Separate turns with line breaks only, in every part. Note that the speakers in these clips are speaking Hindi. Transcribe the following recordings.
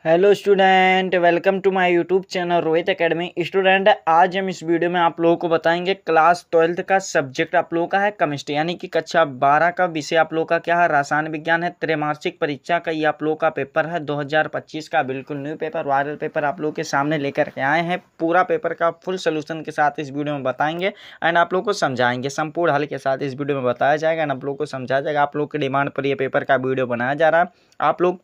Hello student, welcome to my YouTube channel Rohit academy. Student, आज हम इस वीडियो में आप लोगों को बताएंगे क्लास 12th का सब्जेक्ट आप लोगों का है केमिस्ट्री, यानी कि कक्षा 12 का विषय आप लोगों का क्या है, रसायन विज्ञान है। त्रैमासिक परीक्षा का ये आप लोगों का पेपर है 2025 का, बिल्कुल न्यू पेपर, वायरल पेपर आप लोगों के सामने लेकर के आए हैं। पूरा पेपर का फुल सोल्यूशन के साथ इस वीडियो में बताएंगे एंड आप लोग को समझाएंगे, संपूर्ण हल के साथ इस वीडियो में बताया जाएगा एंड आप लोग को समझाया जाएगा। आप लोग की डिमांड पर यह पेपर का वीडियो बनाया जा रहा है। आप लोग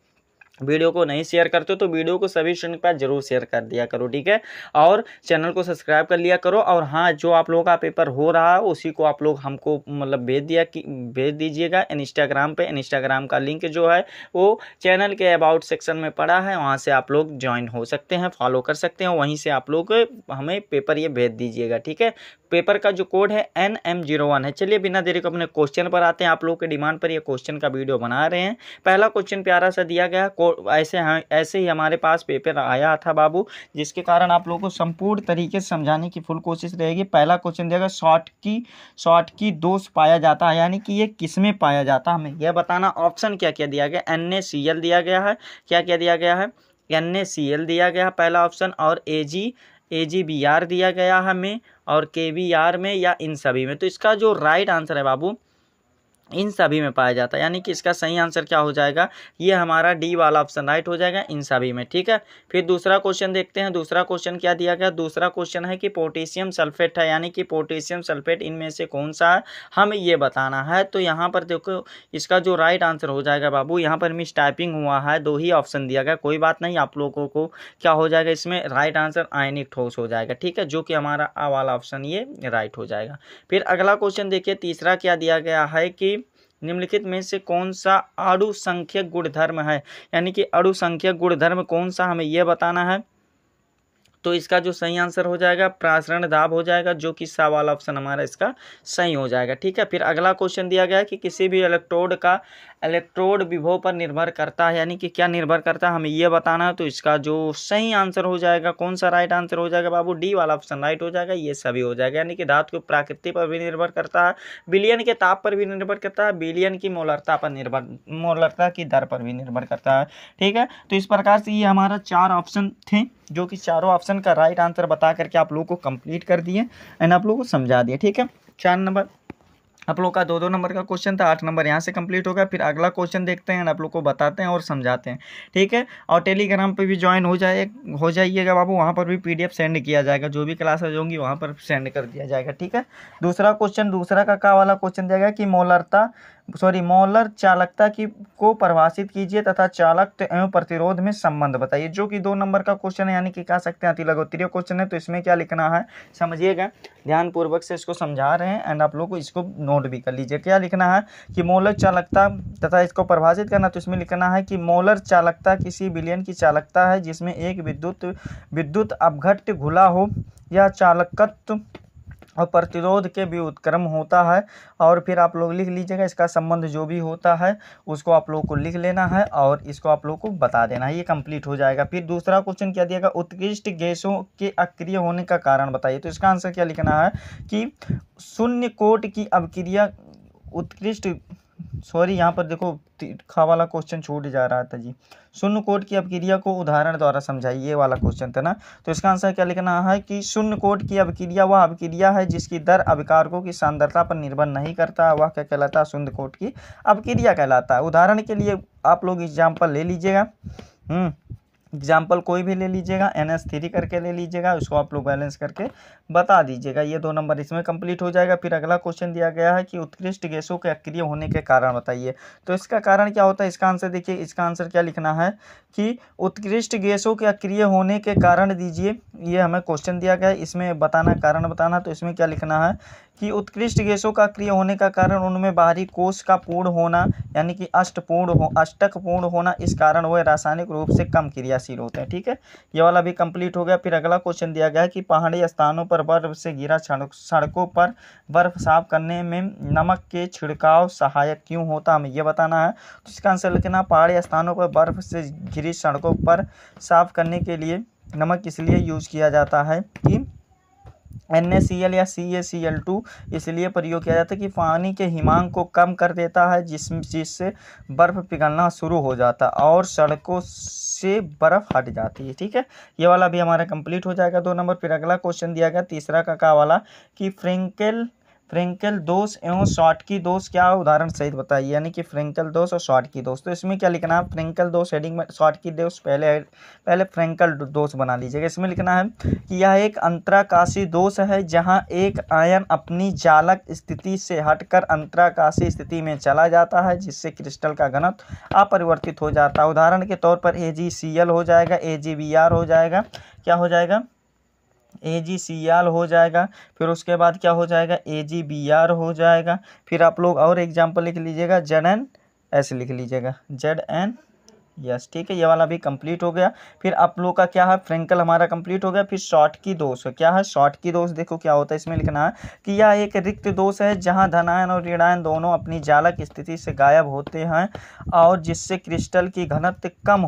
वीडियो को नहीं शेयर करते तो वीडियो को सभी स्टूडेंट के पास जरूर शेयर कर दिया करो, ठीक है। और चैनल को सब्सक्राइब कर लिया करो। और हाँ, जो आप लोगों का पेपर हो रहा है उसी को आप लोग हमको मतलब भेज दीजिएगा इंस्टाग्राम पे। इंस्टाग्राम का लिंक जो है वो चैनल के अबाउट सेक्शन में पड़ा है, वहाँ से आप लोग ज्वाइन हो सकते हैं, फॉलो कर सकते हैं। वहीं से आप लोग हमें पेपर ये भेज दीजिएगा, ठीक है। पेपर का जो कोड है NM01 है। चलिए बिना देरी को अपने क्वेश्चन पर आते हैं। आप लोगों के डिमांड पर ये क्वेश्चन का वीडियो बना रहे हैं। पहला क्वेश्चन प्यारा सा दिया गया, ऐसे ही हमारे पास पेपर आया था बाबू, जिसके कारण आप लोगों को संपूर्ण तरीके से समझाने की फुल कोशिश रहेगी। पहला क्वेश्चन दिया गया, शॉर्ट की दोष पाया जाता है, यानी कि ये किसमें पाया जाता है हमें यह बताना। ऑप्शन क्या क्या दिया गया, NaCl दिया गया है, क्या क्या दिया गया है, NaCl दिया गया है पहला ऑप्शन, और AgBr दिया गया है हमें, और KBr में, या इन सभी में। तो इसका जो राइट आंसर है बाबू, इन सभी में पाया जाता है, यानी कि इसका सही आंसर क्या हो जाएगा, ये हमारा डी वाला ऑप्शन राइट हो जाएगा, इन सभी में, ठीक है। फिर दूसरा क्वेश्चन देखते हैं। दूसरा क्वेश्चन क्या दिया गया, दूसरा क्वेश्चन है कि पोटेशियम सल्फेट है, यानी कि पोटेशियम सल्फेट इनमें से कौन सा है, हमें ये बताना है। तो यहाँ पर देखो, इसका जो राइट आंसर हो जाएगा बाबू, यहाँ पर मिस टाइपिंग हुआ है, दो ही ऑप्शन दिया गया, कोई बात नहीं, आप लोगों को क्या हो जाएगा, इसमें राइट आंसर आयनिक ठोस हो जाएगा, ठीक है, जो कि हमारा आ वाला ऑप्शन ये राइट हो जाएगा। फिर अगला क्वेश्चन देखिए, तीसरा क्या दिया गया है कि निम्नलिखित में से कौन सा अणु संख्यक गुणधर्म है, यानी कि अणु संख्यक गुणधर्म कौन सा, हमें यह बताना है। तो इसका जो सही आंसर हो जाएगा प्रासरण दाब हो जाएगा, जो कि सा वाला ऑप्शन हमारा इसका सही हो जाएगा, ठीक है। फिर अगला क्वेश्चन दिया गया है कि किसी भी इलेक्ट्रोड विभव पर निर्भर करता है, यानी कि क्या निर्भर करता है, हमें यह बताना है। तो इसका जो सही आंसर हो जाएगा, कौन सा राइट आंसर हो जाएगा बाबू, डी वाला ऑप्शन राइट हो जाएगा, ये सभी हो जाएगा। यानी कि धातु की प्रकृति पर भी निर्भर करता है, विलयन के ताप पर भी निर्भर करता है, विलयन की मोलरता की दर पर भी निर्भर करता है, ठीक है। तो इस प्रकार से ये हमारा 4 ऑप्शन थे, जो कि चारों ऑप्शन का राइट आंसर बता करके आप लोगों को कंप्लीट कर दिए एंड आप लोगों को समझा दिया, ठीक है। 4 नंबर आप लोग का 2-2 नंबर का क्वेश्चन था, 8 नंबर यहाँ से कंप्लीट होगा। फिर अगला क्वेश्चन देखते हैं, आप लोग को बताते हैं और समझाते हैं, ठीक है। और टेलीग्राम पे भी ज्वाइन हो जाइएगा बाबू, वहाँ पर भी PDF सेंड किया जाएगा, जो भी क्लासेज होंगी वहाँ पर सेंड कर दिया जाएगा, ठीक है। दूसरा क्वेश्चन, दूसरा का वाला क्वेश्चन दिया गया कि मोलर चालकता को परिभाषित कीजिए तथा चालकत्व एवं प्रतिरोध में संबंध बताइए, जो कि 2 नंबर का क्वेश्चन है, यानी कि कह सकते हैं अतिलघुत्तरीय क्वेश्चन है। तो इसमें क्या लिखना है समझिएगा, ध्यान पूर्वक से इसको समझा रहे हैं एंड आप लोग को इसको नोट भी कर लीजिए। क्या लिखना है कि मोलर चालकता तथा इसको परिभाषित करना, तो इसमें लिखना है कि मोलर चालकता किसी विलयन की चालकता है जिसमें एक विद्युत अपघट्य घुला हो, या चालकत्व और प्रतिरोध के व्युत्क्रम होता है। और फिर आप लोग लिख लीजिएगा, इसका संबंध जो भी होता है उसको आप लोग को लिख लेना है और इसको आप लोग को बता देना है, ये कंप्लीट हो जाएगा। फिर दूसरा क्वेश्चन क्या दिया गया, उत्कृष्ट गैसों के अक्रिय होने का कारण बताइए। तो इसका आंसर क्या लिखना है कि शून्य कोट की अभिक्रिया उत्कृष्ट यहाँ पर देखो खा वाला क्वेश्चन छूट जा रहा था जी, शून्य कोट की अभिक्रिया को उदाहरण द्वारा समझाइए, ये वाला क्वेश्चन था ना। तो इसका आंसर क्या लिखना है कि शून्य कोट की अभिक्रिया वह अभिक्रिया है जिसकी दर अभिकारकों की सांद्रता पर निर्भर नहीं करता, वह क्या कहलाता है, शून्य कोट की अभिक्रिया कहलाता है। उदाहरण के लिए आप लोग एग्जाम्पल ले लीजिएगा, एग्जाम्पल कोई भी ले लीजिएगा, NH3 करके ले लीजिएगा, उसको आप लोग बैलेंस करके बता दीजिएगा, ये 2 नंबर इसमें कंप्लीट हो जाएगा। फिर अगला क्वेश्चन दिया गया है कि उत्कृष्ट गैसों के अक्रिय होने के कारण बताइए। तो इसका कारण क्या होता है, इसका आंसर देखिए, इसका आंसर क्या लिखना है कि उत्कृष्ट गैसों के अक्रिय होने के कारण दीजिए, ये हमें क्वेश्चन दिया गया है, इसमें बताना कारण बताना। तो इसमें क्या लिखना है कि उत्कृष्ट गैसों का अक्रिय होने का कारण उनमें बाहरी कोश का पूर्ण होना, यानी कि अष्टक पूर्ण होना, इस कारण वह रासायनिक रूप से कम क्रियाशील होते हैं, ठीक है। ये वाला भी कंप्लीट हो गया। फिर अगला क्वेश्चन दिया गया है कि पहाड़ी स्थानों पर बर्फ से घिरा सड़कों पर बर्फ साफ करने में नमक के छिड़काव सहायक क्यों होता, हमें यह बताना है। तो इसका आंसर लिखना, पहाड़ी स्थानों पर बर्फ से घिरी सड़कों पर साफ करने के लिए नमक इसलिए यूज किया जाता है कि NaCl या CaCl2 इसलिए प्रयोग किया जाता है कि पानी के हिमांक को कम कर देता है, जिससे बर्फ़ पिघलना शुरू हो जाता है और सड़कों से बर्फ़ हट जाती है। ठीक है, ये वाला भी हमारा कंप्लीट हो जाएगा 2 नंबर। फिर अगला क्वेश्चन दिया गया तीसरा का वाला कि फ्रेंकेल दोष एवं शॉटकी दोष क्या उदाहरण सहित बताइए, यानी कि फ्रेंकेल दोष और शॉटकी दोष। तो इसमें क्या लिखना है, फ्रेंकेल दोष हेडिंग में, शॉटकी दोष पहले फ्रेंकेल दोष बना लीजिएगा। इसमें लिखना है कि यह एक अंतराकाशीय दोष है जहां एक आयन अपनी चालक स्थिति से हटकर अंतराकाशीय स्थिति में चला जाता है, जिससे क्रिस्टल का घनत्व अपरिवर्तित हो जाता है। उदाहरण के तौर पर AgCl हो जाएगा, AgBr हो जाएगा, क्या हो जाएगा, AgCl हो जाएगा। फिर उसके बाद क्या हो जाएगा, AgBr हो जाएगा। फिर आप लोग और एग्जाम्पल लिख लीजिएगा, ZN ऐसे लिख लीजिएगा, ZN यस। ठीक है, ये वाला भी कंप्लीट हो गया। फिर आप लोग का क्या है, फ्रेंकल हमारा कंप्लीट हो गया। फिर शॉटकी दोष क्या है, शॉटकी दोष देखो क्या होता है, इसमें लिखना है कि यह एक रिक्त दोष है जहां धनायन और ऋणायन दोनों अपनी चालक स्थिति से गायब होते हैं और जिससे क्रिस्टल की घनत्व कम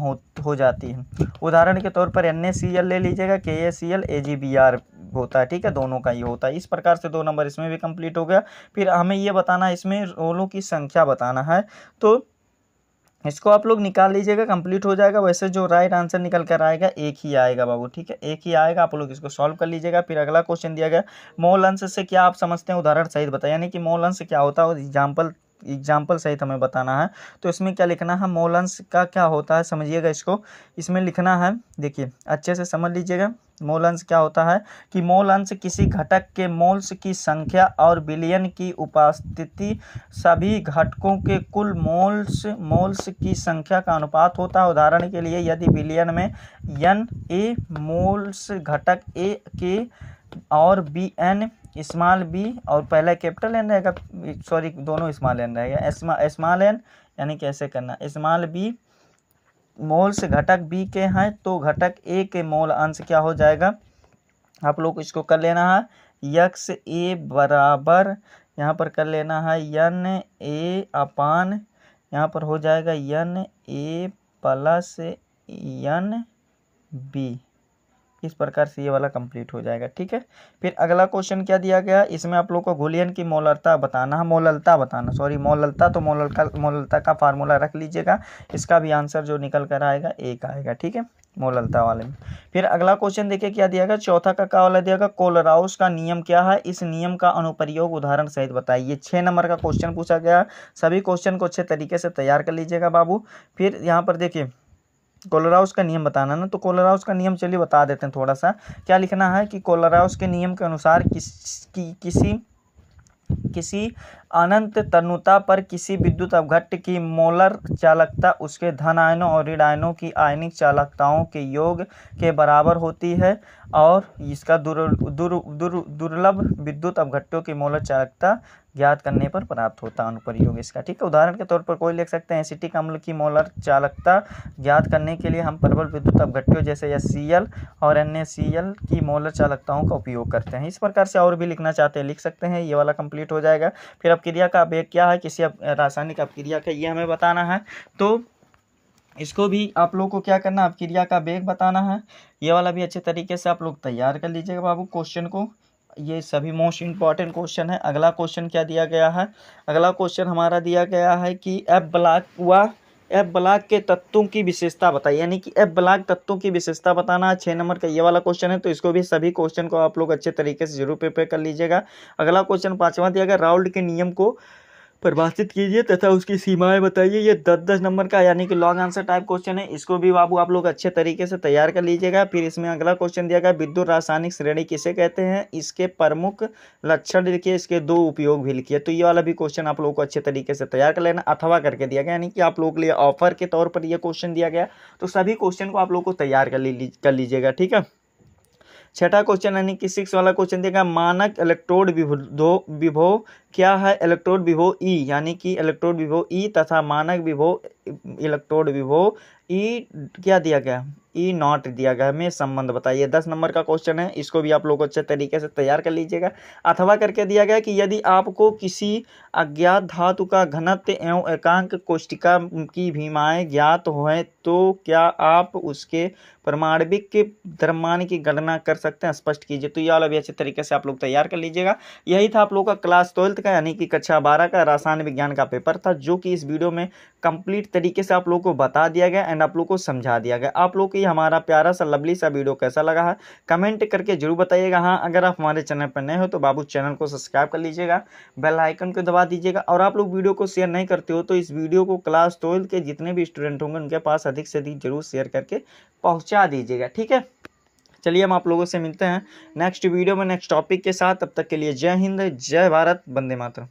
हो जाती है। उदाहरण के तौर पर NaCl ले लीजिएगा, KaCl, AgBr होता है। ठीक है, दोनों का ही होता है। इस प्रकार से 2 नंबर इसमें भी कंप्लीट हो गया। फिर हमें ये बताना है, इसमें रोलों की संख्या बताना है, तो इसको आप लोग निकाल लीजिएगा, कंप्लीट हो जाएगा। वैसे जो राइट आंसर निकल कर आएगा एक ही आएगा बाबू। ठीक है, एक ही आएगा, आप लोग इसको सॉल्व कर लीजिएगा। फिर अगला क्वेश्चन दिया गया, मोल अंश से क्या आप समझते हैं, उदाहरण सहित बताइए, यानी कि मोल अंश क्या होता है, एग्जाम्पल सहित हमें बताना है। तो इसमें क्या लिखना है, मोल अंश का क्या होता है समझिएगा इसको। इसमें लिखना है, देखिए अच्छे से समझ लीजिएगा, मोल अंश क्या होता है कि मोल अंश किसी घटक के मोल्स की संख्या और विलयन की उपस्थिति सभी घटकों के कुल मोल्स की संख्या का अनुपात होता है। उदाहरण के लिए यदि विलयन में Na मोल्स घटक A के और Bn स्मॉल b और पहला कैपिटल N रहेगा, सॉरी दोनों स्मॉल n रहेगा, स्मॉल n यानी कैसे करना, स्मॉल b मोल्स घटक B के हैं तो घटक A के मोल अंश क्या हो जाएगा, आप लोग इसको कर लेना है XA बराबर, यहाँ पर कर लेना है Na अपान, यहाँ पर हो जाएगा Na प्लस Nb। इस प्रकार से ये वाला कंप्लीट हो जाएगा। ठीक है, फिर अगला क्वेश्चन क्या दिया गया, इसमें आप लोग को घुलियन की मोलरता बताना है, मोललता, तो मोललता का फार्मूला रख लीजिएगा। इसका भी आंसर जो निकल कर आएगा एक आएगा। ठीक है, मोललता वाले में। फिर अगला क्वेश्चन देखिए क्या दिया गया, चौथा का वाला दिया गया, कोलराउस का नियम क्या है, इस नियम का अनुप्रयोग उदाहरण सहित बताइए। 6 नंबर का क्वेश्चन पूछा गया। सभी क्वेश्चन को अच्छे तरीके से तैयार कर लीजिएगा बाबू। फिर यहाँ पर देखिए कोलराउस का नियम बताना ना, तो कोलराउस का नियम चलिए बता देते हैं थोड़ा सा। क्या लिखना है कि कोलराउस के नियम के अनुसार किसी अनंत तन्यता पर किसी विद्युत अपघट्ट की मोलर चालकता उसके धन आयनों और ऋण आयनों की आयनिक चालकताओं के योग के बराबर होती है और इसका दुर्लभ विद्युत अपघट्टों की मोलर चालकता ज्ञात करने पर प्राप्त होता है अनुप्रयोग इसका। ठीक है, उदाहरण के तौर पर कोई लिख सकते हैं एसिटिक अम्ल की मोलर चालकता ज्ञात करने के लिए हम प्रबल विद्युत अपघट्टों जैसे HCl और NaCl की मोलर चालकताओं का उपयोग करते हैं। इस प्रकार से और भी लिखना चाहते हैं लिख सकते हैं, ये वाला कंप्लीट हो जाएगा। फिर अपक्रिया का वेग क्या है, किसी रासायनिक अपक्रिया का, ये हमें बताना है। तो इसको भी आप लोग को क्या करना, अपक्रिया का वेग बताना है। ये वाला भी अच्छे तरीके से आप लोग तैयार कर लीजिएगा बाबू क्वेश्चन को, ये सभी मोस्ट इंपॉर्टेंट क्वेश्चन है। अगला क्वेश्चन क्या दिया गया है, अगला क्वेश्चन हमारा दिया गया है कि एफ ब्लॉक के तत्वों की विशेषता बताइए, यानी कि एफ ब्लॉक तत्वों की विशेषता बताना है। 6 नंबर का ये वाला क्वेश्चन है, तो इसको भी सभी क्वेश्चन को आप लोग अच्छे तरीके से जरूर प्रिपेयर कर लीजिएगा। अगला क्वेश्चन 5वां दिया गया, राउल्ट के नियम को परिभाषित कीजिए तथा उसकी सीमाएं बताइए। ये 10-10 नंबर का यानी कि लॉन्ग आंसर टाइप क्वेश्चन है, इसको भी बाबू आप लोग अच्छे तरीके से तैयार कर लीजिएगा। फिर इसमें अगला क्वेश्चन दिया गया, विद्युत रासायनिक श्रेणी किसे कहते हैं, इसके प्रमुख लक्षण लिखिए, इसके 2 उपयोग भी लिखिए। तो ये वाला भी क्वेश्चन आप लोगों को अच्छे तरीके से तैयार कर लेना, अथवा करके दिया गया, यानी कि आप लोग के लिए ऑफर के तौर पर यह क्वेश्चन दिया गया, तो सभी क्वेश्चन को आप लोग को तैयार कर लीजिएगा। ठीक है, 6ठा क्वेश्चन यानी कि 6 वाला क्वेश्चन देगा, मानक इलेक्ट्रोड विभव क्या है इलेक्ट्रोड विभव ई, यानी कि इलेक्ट्रोड विभव ई तथा मानक विभव इलेक्ट्रोड विभव ई क्या दिया गया, ई नॉट दिया गया, में संबंध बताइए। 10 नंबर का क्वेश्चन है, इसको भी आप लोग अच्छे तरीके से तैयार कर लीजिएगा। अथवा करके दिया गया कि यदि आपको किसी अज्ञात धातु का घनत्व एवं एकांक कोष्टिका की भीमाएं ज्ञात हों तो क्या आप उसके परमाणविक के द्रव्यमान की गणना कर सकते हैं, स्पष्ट कीजिए। तो ये वाला भी अच्छे तरीके से आप लोग तैयार कर लीजिएगा। यही था आप लोग का क्लास 12 का यानी कि कक्षा 12 का रसायन विज्ञान का पेपर था, जो कि इस वीडियो में कंप्लीट तरीके से आप लोग को बता दिया गया एंड आप लोग को समझा दिया गया। आप लोग को ये हमारा प्यारा सा लवली सा वीडियो कैसा लगा है कमेंट करके जरूर बताइएगा। हाँ, अगर आप हमारे चैनल पर नए हो तो बाबू चैनल को सब्सक्राइब कर लीजिएगा, बेल आइकन को दबा दीजिएगा। और आप लोग वीडियो को शेयर नहीं करते हो तो इस वीडियो को क्लास 12 के जितने भी स्टूडेंट होंगे उनके पास अधिक से अधिक जरूर शेयर करके पहुंचा दीजिएगा, ठीक है। चलिए हम आप लोगों से मिलते हैं नेक्स्ट वीडियो में नेक्स्ट टॉपिक के साथ। तब तक के लिए जय हिंद, जय भारत, वंदे मातरम।